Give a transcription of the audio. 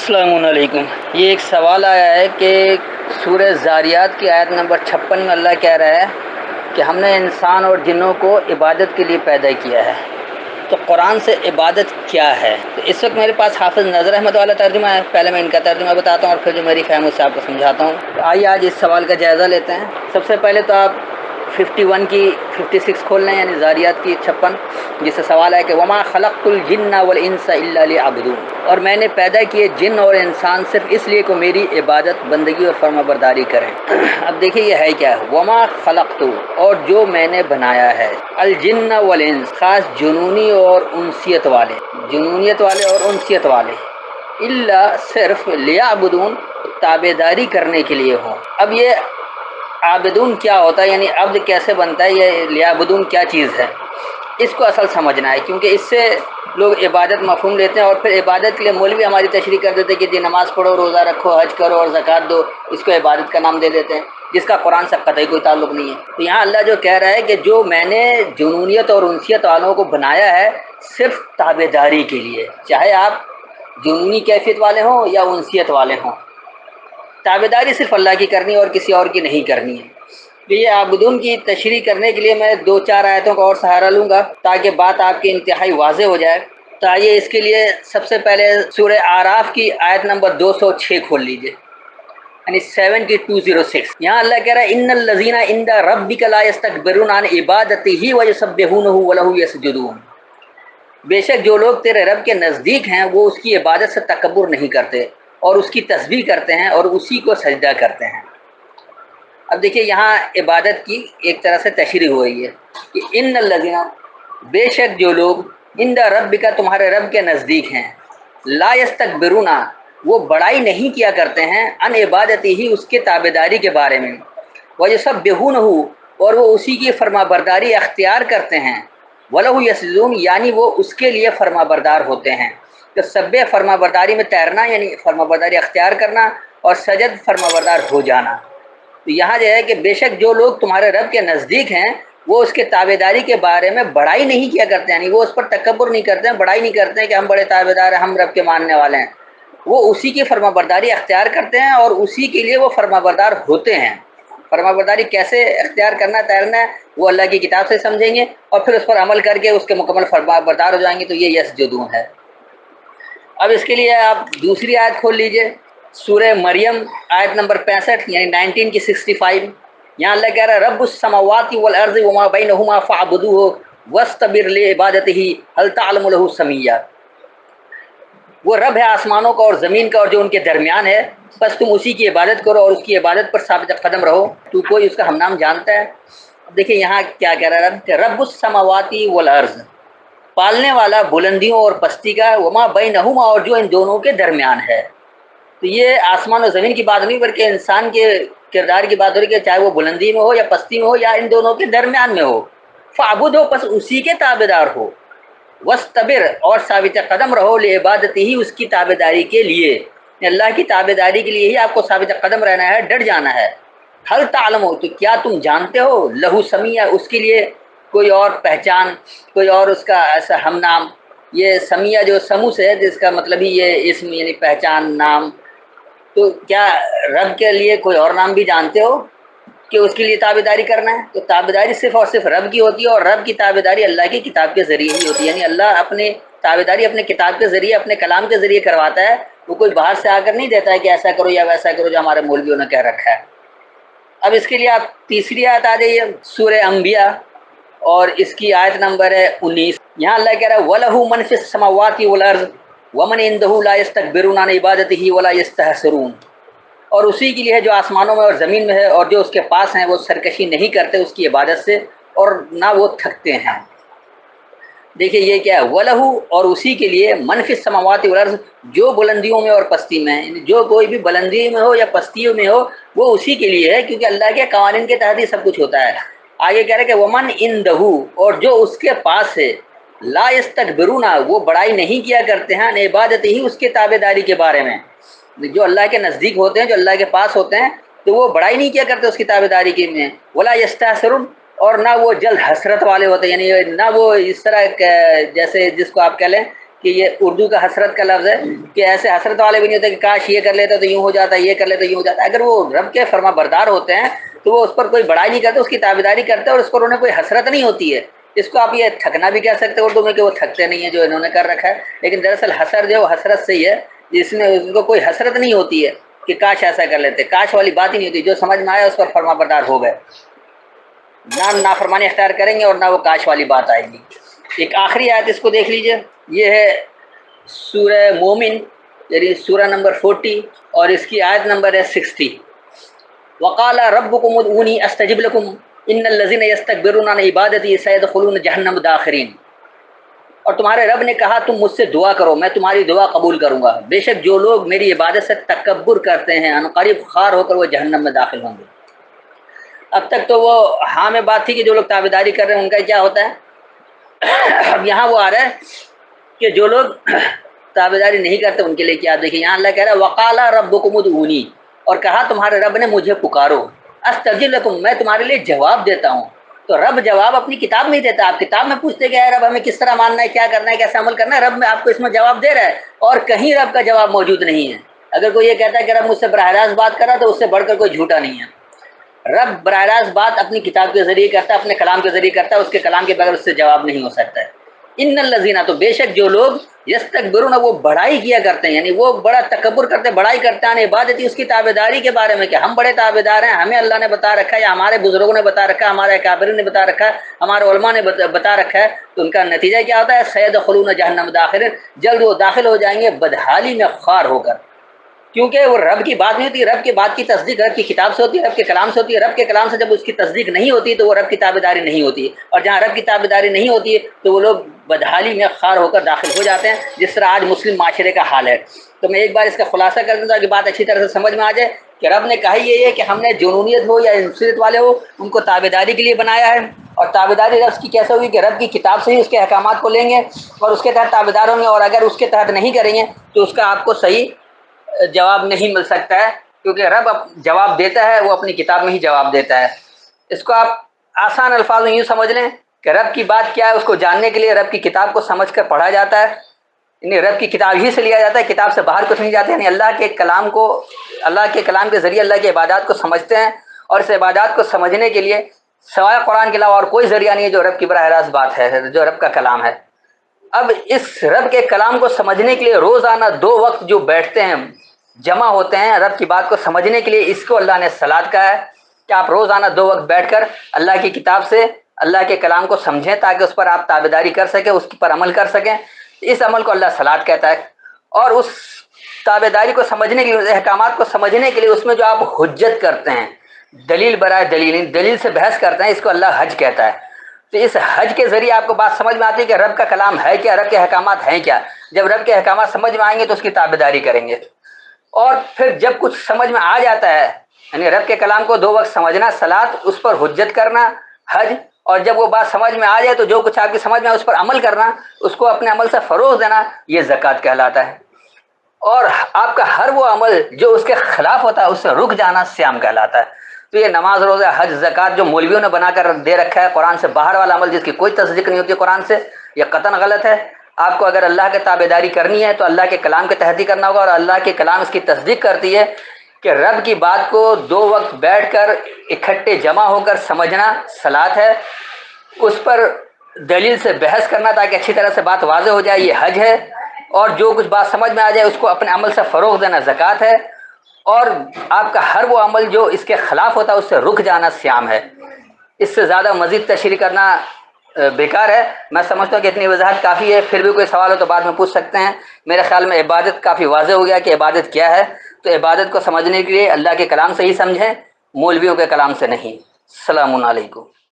السلام علیکم۔ یہ ایک سوال آیا ہے کہ سورہ زاریات کی آیت نمبر 56 میں اللہ کہہ رہا ہے کہ ہم نے انسان اور جنوں کو عبادت کے لیے پیدا کیا ہے، تو قرآن سے عبادت کیا ہے؟ تو اس وقت میرے پاس حافظ نظر احمد والا ترجمہ ہے، پہلے میں ان کا ترجمہ بتاتا ہوں اور پھر جو میری فہم اس سے آپ کو سمجھاتا ہوں۔ تو آئیے آج اس سوال کا جائزہ لیتے ہیں۔ سب سے پہلے تو آپ 51 کی 56 کھول لیں، یعنی زاریات کی 56، جس سے سوال ہے کہ وما خلقت الجن والانس الا لیعبدون، اور میں نے پیدا کیے جن اور انسان صرف اس لیے کہ میری عبادت بندگی اور فرما برداری کریں۔ اب دیکھیے یہ ہے کیا ہے، وما خلقت، اور جو میں نے بنایا ہے، الجن والانس، خاص جنونی اور انسیت والے، جنونیت والے اور انسیت والے، الا صرف لیعبدون، تابع داری کرنے کے لیے ہوں۔ اب یہ عابدون کیا ہوتا ہے، یعنی عبد کیسے بنتا ہے، یہ لیعبدون کیا چیز ہے، اس کو اصل سمجھنا ہے، کیونکہ اس سے لوگ عبادت مفہوم لیتے ہیں اور پھر عبادت کے لیے مولوی ہماری تشریح کر دیتے ہیں کہ جی نماز پڑھو، روزہ رکھو، حج کرو اور زکوٰۃ دو، اس کو عبادت کا نام دے دیتے ہیں، جس کا قرآن سے قطعی کوئی تعلق نہیں ہے۔ تو یہاں اللہ جو کہہ رہا ہے کہ جو میں نے جنونیت اور انسیت والوں کو بنایا ہے صرف تابع داری کے لیے، چاہے آپ جنونی کیفیت والے ہوں یا انسیت والے ہوں، تابع داری صرف اللہ کی کرنی اور کسی اور کی نہیں کرنی ہے۔ تو یہ عابدون کی تشریح کرنے کے لیے میں 2-4 آیتوں کا اور سہارا لوں گا تاکہ بات آپ کی انتہائی واضح ہو جائے۔ تو آئیے اس کے لیے سب سے پہلے سورہ اعراف کی آیت نمبر 206 کھول لیجئے، یعنی 7 کی 206۔ یہاں اللہ کہہ رہا ہے ان الذین عند ربک لا یستکبرون عن عبادتہ ویسبحونہ ولہ یسجدون، بے شک جو لوگ تیرے رب کے نزدیک ہیں وہ اس کی عبادت سے تکبر نہیں کرتے اور اس کی تسبیح کرتے ہیں اور اسی کو سجدہ کرتے ہیں۔ اب دیکھیے یہاں عبادت کی ایک طرح سے تشریح ہو رہی ہے کہ ان الذین، بے شک جو لوگ، عند ربک، تمہارے رب کے نزدیک ہیں، لا یستکبرون، وہ بڑائی نہیں کیا کرتے ہیں، عن عبادتہ، اس کے تابع داری کے بارے میں، ویسبحونہ، اور وہ اسی کی فرما برداری اختیار کرتے ہیں، وَلَهُ یسجدون، یعنی وہ اس کے لیے فرما بردار ہوتے ہیں۔ تو سبح فرما برداری میں تیرنا، یعنی فرما برداری اختیار کرنا، اور سجد فرما بردار ہو جانا۔ تو یہاں جو ہے کہ بے شک جو لوگ تمہارے رب کے نزدیک ہیں وہ اس کے تابع داری کے بارے میں بڑائی نہیں کیا کرتے ہیں، یعنی وہ اس پر تکبر نہیں کرتے ہیں، بڑائی نہیں کرتے ہیں کہ ہم بڑے تابع دار ہیں، ہم رب کے ماننے والے ہیں، وہ اسی کی فرما برداری اختیار کرتے ہیں اور اسی کے لیے وہ فرما بردار ہوتے ہیں۔ فرما برداری کیسے اختیار کرنا، تیرنا ہے، وہ اللہ کی کتاب سے سمجھیں گے اور پھر اس پر عمل کر کے اس کے مکمل فرما بردار ہو جائیں گے، تو یہ یسجدون ہے۔ اب اس کے لیے آپ دوسری آیت کھول لیجئے، سورہ مریم آیت نمبر 65، یعنی 19 کی 65۔ یہاں اللہ کہہ رہا ہے رب السماوات والارض وما بینہما فاعبدوہ واستبر لعبادتہ هل تعلم له سمیہ، وہ رب ہے آسمانوں کا اور زمین کا اور جو ان کے درمیان ہے، بس تم اسی کی عبادت کرو اور اس کی عبادت پر ثابت قدم رہو، تو کوئی اس کا ہم نام جانتا ہے؟ دیکھیں یہاں کیا کہہ رہا ہے رب کہ رب السماوات والارض، پالنے والا بلندیوں اور پستی کا، وما بینہما، اور جو ان دونوں کے درمیان ہے۔ تو یہ آسمان و زمین کی بات نہیں بلکہ انسان کے کردار کی بات ہو رہی ہے کہ چاہے وہ بلندی میں ہو یا پستی میں ہو یا ان دونوں کے درمیان میں ہو، فعبد ہو، پس اسی کے تابع دار ہو، وستبر، اور ثابت قدم رہو، لعبادتہ، اس کی تابع داری کے لیے، اللہ کی تابع داری کے لیے ہی آپ کو ثابت قدم رہنا ہے، ڈٹ جانا ہے۔ حل تعلم ہو، تو کیا تم جانتے ہو، لہو سمیہ، اس کے لیے کوئی اور پہچان، کوئی اور اس کا ایسا ہم نام؟ یہ سمیہ جو سمو سے ہے، جس کا مطلب ہی یہ اسم، یعنی پہچان، نام، تو کیا رب کے لیے کوئی اور نام بھی جانتے ہو کہ اس کے لیے تابع داری کرنا ہے؟ تو تابع داری صرف اور صرف رب کی ہوتی ہے، اور رب کی تابع داری اللہ کی کتاب کے ذریعے ہی ہوتی ہے، یعنی اللہ اپنے تابع داری اپنے کتاب کے ذریعے، اپنے کلام کے ذریعے کرواتا ہے، وہ کوئی باہر سے آ کر نہیں دیتا ہے کہ ایسا کرو یا ویسا کرو جو ہمارے مولویوں نے کہہ رکھا ہے۔ اب اس کے لیے آپ تیسری آیت آ جائیے، سورہ انبیاء، اور اس کی آیت نمبر ہے 19۔ یہاں اللہ کہہ رہا ہے وَلَهُ مَنْ فِي السَّمَاوَاتِ وَالْأَرْضِ وَمَنْ عِندَهُ لَا يَسْتَكْبِرُونَ عَنْ عِبَادَتِهِ وَلَا يَسْتَحْسِرُونَ، اور اسی کے لیے ہے جو آسمانوں میں اور زمین میں ہے اور جو اس کے پاس ہیں، وہ سرکشی نہیں کرتے اس کی عبادت سے اور نہ وہ تھکتے ہیں۔ دیکھیے یہ کیا ہے، وَلَهُ، اور اسی کے لیے، مَنْ فِي السَّمَاوَاتِ وَالْأَرْضِ، جو بلندیوں میں اور پستی میں ہے، جو کوئی بھی بلندی میں ہو یا پستیوں میں ہو وہ اسی کے لیے ہے، کیونکہ اللہ کے قوانین کے تحت ہی سب کچھ ہوتا ہے۔ آگے کہہ رہے کہ وَمَنْ عِندَهُ، اور جو اس کے پاس ہے، لا یستکبرون، وہ بڑائی نہیں کیا کرتے ہیں، عبادت ہی، اس کے تابع داری کے بارے میں، جو اللہ کے نزدیک ہوتے ہیں، جو اللہ کے پاس ہوتے ہیں، تو وہ بڑائی نہیں کیا کرتے اس کی تابع داری کے میں، ولا یستحسرون، اور نہ وہ جلد حسرت والے ہوتے ہیں، یعنی نہ وہ اس طرح جیسے جس کو آپ کہہ لیں کہ یہ اردو کا حسرت کا لفظ ہے کہ ایسے حسرت والے بھی نہیں ہوتے کہ کاش یہ کر لیتا تو یوں ہو جاتا، یہ کر لیتا یوں ہو جاتا. اگر وہ رب کے فرما بردار ہوتے ہیں تو وہ اس پر کوئی بڑائی نہیں کرتے، اس کی تابعداری کرتے ہیں اور اس پر انہیں کوئی حسرت نہیں ہوتی ہے. اس کو آپ یہ تھکنا بھی کہہ سکتے ہیں اردو میں کہ وہ تھکتے نہیں ہیں جو انہوں نے کر رکھا ہے، لیکن دراصل حسر جو حسرت سے ہی ہے، جس میں اس کو کوئی حسرت نہیں ہوتی ہے کہ کاش ایسا کر لیتے. کاش والی بات ہی نہیں ہوتی، جو سمجھ میں آیا اس پر فرما بردار ہو گئے، نہ نافرمانی اختیار کریں گے اور نہ وہ کاش والی بات آئے گی. ایک آخری آیت اس کو دیکھ لیجئے، یہ ہے سورہ مومن، یعنی سورہ نمبر 40 اور اس کی آیت نمبر ہے 60. وقال ربکم ادعونی استجب لکم ان الذین یستکبرون عن عبادتی سیدخلون جہنم داخرین. اور تمہارے رب نے کہا تم مجھ سے دعا کرو میں تمہاری دعا قبول کروں گا، بے شک جو لوگ میری عبادت سے تکبر کرتے ہیں عنقریب خوار ہو کر وہ جہنم میں داخل ہوں گے. اب تک تو وہ ہاں میں بات تھی کہ جو لوگ تابعداری کر رہے ہیں ان کا کیا ہوتا ہے. اب یہاں وہ آ رہا ہے کہ جو لوگ تابعداری نہیں کرتے ان کے لیے کیا. دیکھیں یہاں اللہ کہہ رہا ہے وقال ربکم ادعونی، اور کہا تمہارے رب نے مجھے پکارو، استجب لکم میں تمہارے لیے جواب دیتا ہوں. تو رب جواب اپنی کتاب میں ہی دیتا ہے. آپ کتاب میں پوچھتے کہ رب ہمیں کس طرح ماننا ہے، کیا کرنا ہے، کیسے عمل کرنا ہے، رب میں آپ کو اس میں جواب دے رہا ہے اور کہیں رب کا جواب موجود نہیں ہے. اگر کوئی یہ کہتا ہے کہ رب مجھ سے براہ راست بات کر رہا تو اس سے بڑھ کر کوئی جھوٹا نہیں ہے. رب براہ راست بات اپنی کتاب کے ذریعے کرتا ہے، اپنے کلام کے ذریعے کرتا ہے، اس کے کلام کے بغیر اس سے جواب نہیں ہو سکتا ہے. ان الذین، تو بے شک جو لوگ یستکبرون وہ بڑائی کیا کرتے ہیں، یعنی وہ بڑا تکبر کرتے ہیں، بڑائی کرتے ہیں عبادتی اس کی تابعداری کے بارے میں کہ ہم بڑے تابعدار ہیں، ہمیں اللہ نے بتا رکھا ہے یا ہمارے بزرگوں نے بتا رکھا ہے، ہمارے اکابرین نے بتا رکھا ہے، ہمارے علماء نے بتا رکھا ہے. تو ان کا نتیجہ کیا ہوتا ہے سیدخلون جہنم داخرین، جلد وہ داخل ہو جائیں گے بدحالی میں خوار ہو کر. کیونکہ وہ رب کی بات نہیں ہوتی، رب کی بات کی تصدیق رب کی کتاب سے ہوتی ہے، رب کے کلام سے ہوتی ہے. رب کے کلام سے جب اس کی تصدیق نہیں ہوتی تو وہ رب کی تابعداری نہیں ہوتی، اور جہاں رب کی تابعداری نہیں ہوتی ہے تو وہ لوگ بدحالی میں خوار ہو کر داخل ہو جاتے ہیں، جس طرح آج مسلم معاشرے کا حال ہے. تو میں ایک بار اس کا خلاصہ کر دوں تاکہ بات اچھی طرح سے سمجھ میں آ جائے کہ رب نے کہا یہ ہے کہ ہم نے جنونیت ہو یا انسانیت والے ہو ان کو تابعداری کے لیے بنایا ہے. اور تابعداری رب کی کیسے ہوگی کہ رب کی کتاب سے ہی اس کے احکامات کو لیں گے اور اس کے تحت تابعدار ہوں گے، اور اگر اس کے تحت نہیں کریں گے تو اس کا آپ کو صحیح جواب نہیں مل سکتا ہے، کیونکہ رب جواب دیتا ہے وہ اپنی کتاب میں ہی جواب دیتا ہے. اس کو آپ آسان الفاظ میں یوں سمجھ لیں کہ رب کی بات کیا ہے اس کو جاننے کے لیے رب کی کتاب کو سمجھ کر پڑھا جاتا ہے، یعنی رب کی کتاب ہی سے لیا جاتا ہے، کتاب سے باہر کچھ نہیں جاتا. یعنی اللہ کے کلام کو، اللہ کے کلام کے ذریعے اللہ کی عبادات کو سمجھتے ہیں، اور اس عبادات کو سمجھنے کے لیے سوائے قرآن کے علاوہ اور کوئی ذریعہ نہیں ہے جو رب کی براہ راست بات ہے، جو رب کا کلام ہے. اب اس رب کے کلام کو سمجھنے کے لیے روزانہ 2 وقت جو بیٹھتے ہیں، جمع ہوتے ہیں رب کی بات کو سمجھنے کے لیے، اس کو اللہ نے صلاۃ کہا ہے کہ آپ روزانہ 2 وقت بیٹھ کر اللہ کی کتاب سے اللہ کے کلام کو سمجھیں تاکہ اس پر آپ تابعداری کر سکیں، اس پر عمل کر سکیں. اس عمل کو اللہ صلاۃ کہتا ہے. اور اس تابعداری کو سمجھنے کے لیے، اس احکامات کو سمجھنے کے لیے اس میں جو آپ حجت کرتے ہیں، دلیل برائے دلیل، دلیل سے بحث کرتے ہیں، اس کو اللہ حج کہتا ہے. تو اس حج کے ذریعے آپ کو بات سمجھ میں آتی ہے کہ رب کا کلام ہے کیا، رب کے احکامات ہیں کیا. جب رب کے احکامات سمجھ میں آئیں گے تو اس کی تابعداری کریں گے. اور پھر جب کچھ سمجھ میں آ جاتا ہے، یعنی رب کے کلام کو 2 وقت سمجھنا، صلاۃ، اس پر حجت کرنا، حج، اور جب وہ بات سمجھ میں آ جائے تو جو کچھ آپ کی سمجھ میں آئے اس پر عمل کرنا، اس کو اپنے عمل سے فروغ دینا، یہ زکوٰۃ کہلاتا ہے. اور آپ کا ہر وہ عمل جو اس کے خلاف ہوتا ہے اس سے رک جانا صیام کہلاتا ہے. تو یہ نماز، روزہ، حج، زکوٰۃ جو مولویوں نے بنا کر دے رکھا ہے قرآن سے باہر والا عمل جس کی کوئی تصدیق نہیں ہوتی قرآن سے، یہ قطعاً غلط ہے. آپ کو اگر اللہ کی تابعداری کرنی ہے تو اللہ کے کلام کے تحت ہی کرنا ہوگا، اور اللہ کے کلام اس کی تصدیق کرتی ہے کہ رب کی بات کو 2 وقت بیٹھ کر اکٹھے جمع ہو کر سمجھنا صلاۃ ہے، اس پر دلیل سے بحث کرنا تاکہ اچھی طرح سے بات واضح ہو جائے، یہ حج ہے. اور جو کچھ بات سمجھ میں آ جائے اس کو اپنے عمل سے فروغ دینا زکوٰۃ ہے. اور آپ کا ہر وہ عمل جو اس کے خلاف ہوتا ہے اس سے رک جانا صیام ہے. اس سے زیادہ مزید تشریح کرنا بیکار ہے. میں سمجھتا ہوں کہ اتنی وضاحت کافی ہے. پھر بھی کوئی سوال ہو تو بعد میں پوچھ سکتے ہیں. میرے خیال میں عبادت کافی واضح ہو گیا کہ عبادت کیا ہے. تو عبادت کو سمجھنے کے لیے اللہ کے کلام سے ہی سمجھیں، مولویوں کے کلام سے نہیں. السلام علیکم.